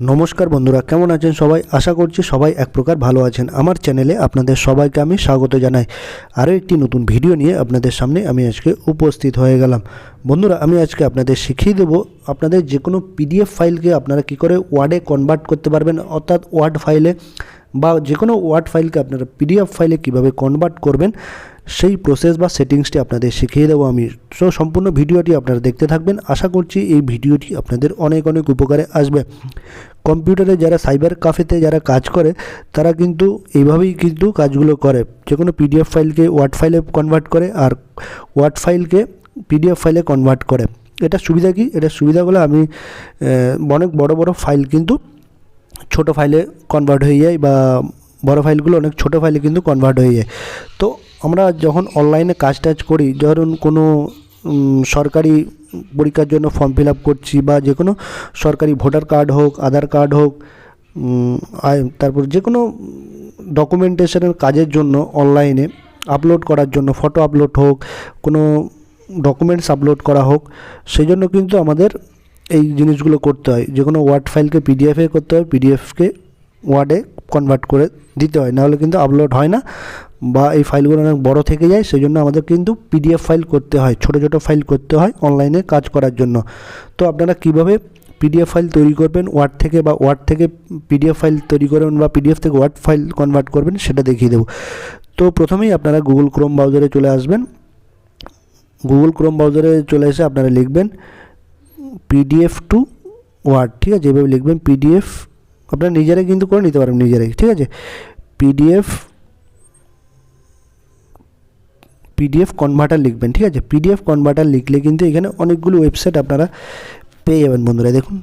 নমস্কার বন্ধুরা, কেমন আছেন সবাই? আশা করছি সবাই এক প্রকার ভালো আছেন। আমার চ্যানেলে আপনাদের সবাইকে আমি স্বাগত জানাই। আরও একটি নতুন ভিডিও নিয়ে আপনাদের সামনে আমি আজকে উপস্থিত হয়ে গেলাম। বন্ধুরা, আমি আজকে আপনাদের শিখিয়ে দেবো আপনাদের যে কোনো পিডিএফ ফাইলকে আপনারা কী করে ওয়ার্ডে কনভার্ট করতে পারবেন, অর্থাৎ ওয়ার্ড ফাইলে বা যে কোনো ওয়ার্ড ফাইলকে আপনারা পিডিএফ ফাইলে কীভাবে কনভার্ট করবেন সেই প্রসেস বা সেটিংসটি আপনাদের শিখিয়ে দেবো আমি। সো সম্পূর্ণ ভিডিওটি আপনারা দেখতে থাকবেন। আশা করছি এই ভিডিওটি আপনাদের অনেক অনেক উপকারে আসবে। কম্পিউটারে যারা সাইবার ক্যাফেতে যারা কাজ করে তারা কিন্তু এইভাবেই কিন্তু কাজগুলো করে, যে কোনো পিডিএফ ফাইলকে ওয়ার্ড ফাইলে কনভার্ট করে আর ওয়ার্ড ফাইলকে পিডিএফ ফাইলে কনভার্ট করে। এটা সুবিধা কি? এটা সুবিধাগুলো আমি অনেক বড় বড় ফাইল কিন্তু ছোট ফাইলে কনভার্ট হয়ে যায়, বা বড় ফাইলগুলো অনেক ছোট ফাইলে কিন্তু কনভার্ট হয়ে যায়। তো আমরা যখন অনলাইনে কাজ টাজ করি, ধরুন কোনো সরকারি পরীক্ষার জন্য ফর্ম ফিল আপ করছি, বা যে কোনো সরকারি ভোটার কার্ড হোক, আধার কার্ড হোক, তারপর যে কোনো ডকুমেন্টেশনের কাজের জন্য অনলাইনে আপলোড করার জন্য, ফটো আপলোড হোক, কোনো ডকুমেন্টস আপলোড করা হোক, সেই জন্য কিন্তু আমাদের এই জিনিসগুলো করতে হয়। যে কোনো ওয়ার্ড ফাইলকে পিডিএফে করতে হয়, পিডিএফকে ওয়ার্ডে কনভার্ট করে দিতে হয়, নাহলে কিন্তু আপলোড হয় না, বা এই ফাইলগুলো অনেক বড় থেকে যায়। সেই জন্য আমাদের কিন্তু পিডিএফ ফাইল করতে হয়, ছোট ছোট ফাইল করতে হয় অনলাইনে কাজ করার জন্য। তো আপনারা কিভাবে পিডিএফ ফাইল তৈরি করবেন ওয়ার্ড থেকে, বা ওয়ার্ড থেকে পিডিএফ ফাইল তৈরি করবেন, বা পিডিএফ থেকে ওয়ার্ড ফাইল কনভার্ট করবেন, সেটা দেখিয়ে দেবো। তো প্রথমেই আপনারা গুগল ক্রোম ব্রাউজারে চলে আসবেন। গুগল ক্রোম ব্রাউজারে চলে এসে আপনারা লিখবেন পিডিএফ টু ওয়ার্ড, ঠিক আছে? যেভাবে লিখবেন পিডিএফ, আপনারা নিজেরাই কিন্তু করে নিতে পারেন নিজেরাই, ঠিক আছে? পিডিএফ কনভার্টার লিখবেন, ঠিক আছে? পিডিএফ কনভার্টার লিখলে কিন্তু এখানে অনেকগুলো ওয়েবসাইট আপনারা পেয়ে যাবেন। বন্ধুরা দেখুন,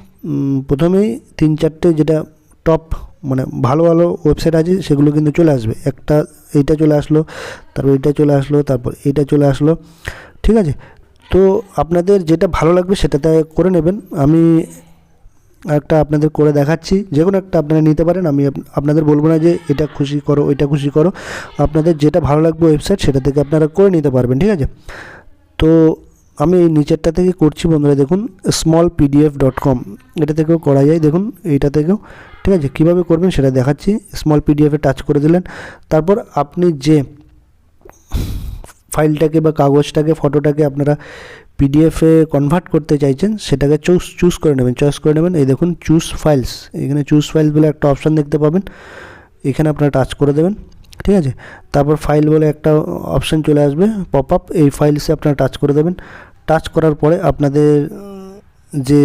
প্রথমেই 3-4টে যেটা টপ মানে ভালো ভালো ওয়েবসাইট আছে সেগুলো কিন্তু চলে আসবে। একটা এইটা চলে আসলো, তারপর এইটা চলে আসলো, তারপর এইটা চলে আসলো, ঠিক আছে? তো আপনাদের যেটা ভালো লাগবে সেটাতে করে নেবেন। আমি একটা আপনাদের করে দেখাচ্ছি, যে কোনো একটা আপনারা নিতে পারেন। আমি আপনাদের বলবো না যে এটা খুশি করো ওইটা খুশি করো, আপনাদের যেটা ভালো লাগবে ওয়েবসাইট সেটা থেকে আপনারা করে নিতে পারবেন, ঠিক আছে? তো আমি এই নিচেরটা থেকে করছি বন্ধুরা। দেখুন smallpdf.com, এটা থেকেও করা যায়, দেখুন এইটা থেকেও, ঠিক আছে? কীভাবে করবেন সেটা দেখাচ্ছি। স্মল পিডিএফে টাচ করে দিলেন, তারপর আপনি যে ফাইলটাকে বা কাগজটাকে, ফটোটাকে আপনারা পিডিএফে কনভার্ট করতে চাইছেন সেটাকে চুজ করে নেবেন, চয়েস করে নেবেন। এই দেখুন চুজ ফাইলস, এখানে চুজ ফাইলস বলে একটা অপশান দেখতে পাবেন, এখানে আপনারা টাচ করে দেবেন, ঠিক আছে? তারপর ফাইল বলে একটা অপশান চলে আসবে পপ আপ, এই ফাইলসে আপনারা টাচ করে দেবেন। টাচ করার পরে আপনাদের যে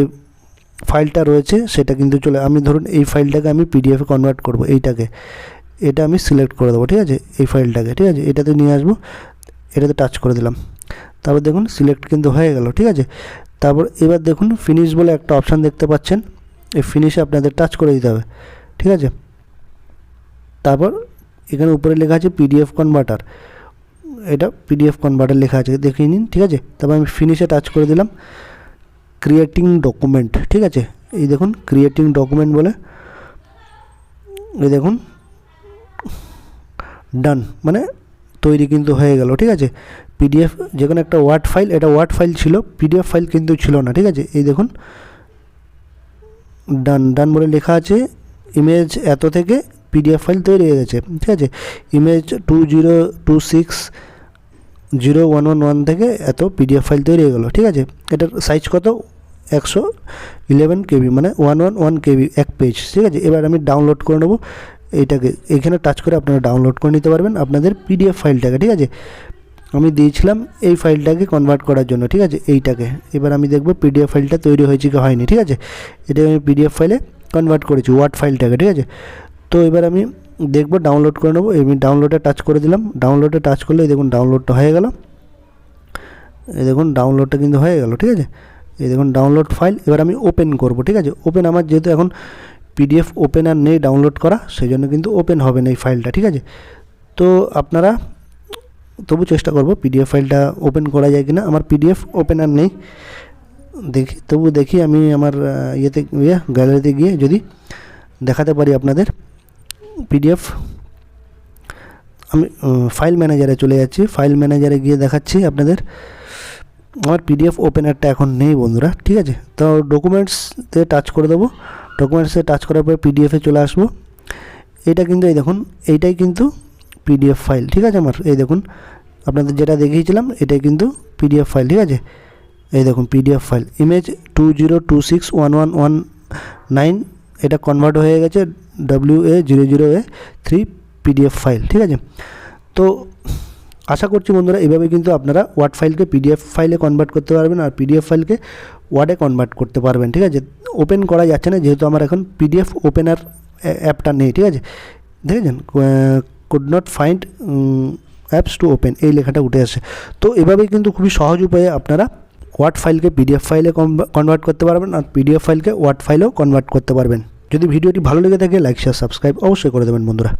ফাইলটা রয়েছে সেটা কিন্তু আমি ধরুন এই ফাইলটাকে আমি পিডিএফে কনভার্ট করব, এটা আমি সিলেক্ট করে দেবো, ঠিক আছে? এই ফাইলটাকে, ঠিক আছে? এটাতে নিয়ে আসবো, এটাতে টাচ করে দিলাম, তারপর দেখুন সিলেক্ট কিন্তু হয়ে গেল, ঠিক আছে? তারপর এবার দেখুন ফিনিশ বলে একটা অপশান দেখতে পাচ্ছেন, এই ফিনিশে আপনাদের টাচ করে দিতে হবে, ঠিক আছে? তারপর এখানে উপরে লেখা আছে পিডিএফ কনভার্টার, এটা পিডিএফ কনভার্টার লেখা আছে, দেখিয়ে নিন, ঠিক আছে? তারপর আমি ফিনিশে টাচ করে দিলাম, ক্রিয়েটিং ডকুমেন্ট, ঠিক আছে? এই দেখুন ক্রিয়েটিং ডকুমেন্ট বলে, এই দেখুন ডান, মানে তৈরি কিন্তু হয়ে গেল, ঠিক আছে? পিডিএফ যে কোনো একটা ওয়ার্ড ফাইল, এটা ওয়ার্ড ফাইল ছিল, পিডিএফ ফাইল কিন্তু ছিল না, ঠিক আছে? এই দেখুন ডান ডান বলে লেখা আছে, ইমেজ এত থেকে পিডিএফ ফাইল তৈরি হয়ে গেছে, ঠিক আছে? ইমেজ 20260111 থেকে এত পিডিএফ ফাইল তৈরি হয়ে গেল, ঠিক আছে? এটার সাইজ কত? 111 কেবি, মানে 111 কেবি এক পেজ, ঠিক আছে? এবার আমি ডাউনলোড করে নেবো এইটাকে, এখানে টাচ করে আপনারা ডাউনলোড করে নিতে পারবেন আপনাদের পিডিএফ ফাইলটাকে, ঠিক আছে? আমি দিয়েছিলাম এই ফাইলটাকে কনভার্ট করার জন্য, ঠিক আছে? এইটাকে এবার আমি দেখব পিডিএফ ফাইলটা তৈরি হয়েছে কি হয়নি, ঠিক আছে? এটা আমি পিডিএফ ফাইলে কনভার্ট করেছি ওয়ার্ড ফাইলটাকে, ঠিক আছে? তো এবার আমি দেখব, ডাউনলোড করে নেবো। আমি ডাউনলোডে টাচ করে দিলাম, ডাউনলোডে টাচ করলে এই দেখুন ডাউনলোডটা হয়ে গেল, এই দেখুন ডাউনলোডটা কিন্তু হয়ে গেল, ঠিক আছে? এই দেখুন ডাউনলোড ফাইল। এবার আমি ওপেন করব, ঠিক আছে? ওপেন, আমার যেহেতু এখন পিডিএফ ওপেনার নেই ডাউনলোড করা, সেই জন্য কিন্তু ওপেন হবে না এই ফাইলটা, ঠিক আছে? তো আপনারা তবু চেষ্টা করব পিডিএফ ফাইলটা ওপেন করা যায় কিনা। আমার পিডিএফ ওপেনার নেই, দেখি আমি আমার গ্যালারিতে গিয়ে যদি দেখাতে পারি আপনাদের পিডিএফ। আমি ফাইল ম্যানেজারে চলে যাচ্ছি, ফাইল ম্যানেজারে গিয়ে দেখাচ্ছি আপনাদের। আমার পিডিএফ ওপেনারটা এখন নেই বন্ধুরা, ঠিক আছে? তো ডকুমেন্টসতে টাচ করে দেবো, ডকুমেন্টসে টাচ করার পরে পিডিএফে চলে আসবো। এটা কিন্তু এই দেখুন, এইটাই কিন্তু পিডিএফ ফাইল, ঠিক আছে। আমার এই দেখুন, আপনাদের যেটা দেখিয়েছিলাম এটাই কিন্তু পিডিএফ ফাইল, ঠিক আছে। এই দেখুন পিডিএফ ফাইল, ইমেজ 20261119, এটা কনভার্ট হয়ে গেছে WA00A3 পিডিএফ ফাইল, ঠিক আছে। তো আশা করছি বন্ধুরা এইভাবে কিন্তু আপনারা ওয়ার্ড ফাইলকে পিডিএফ ফাইলে কনভার্ট করতে পারবেন আর পিডিএফ ফাইলকে ওয়ার্ডে কনভার্ট করতে পারবেন, ঠিক আছে। ওপেন করা যাচ্ছে না যেহেতু আমার এখন পিডিএফ ওপেনার অ্যাপটা নেই, ঠিক আছে। দেখেছেন could not find apps to open, এই লেখাটা উঠে আসে। তো এভাবেই কিন্তু খুবই সহজ উপায়ে আপনারা ওয়ার্ড ফাইলকে পিডিএফ ফাইলে কনভার্ট করতে পারবেন আর পিডিএফ ফাইলকে ওয়ার্ড ফাইলেও কনভার্ট করতে পারবেন। যদি ভিডিওটি ভালো লেগে থাকে লাইক শেয়ার সাবস্ক্রাইব অবশ্যই করে দেবেন বন্ধুরা।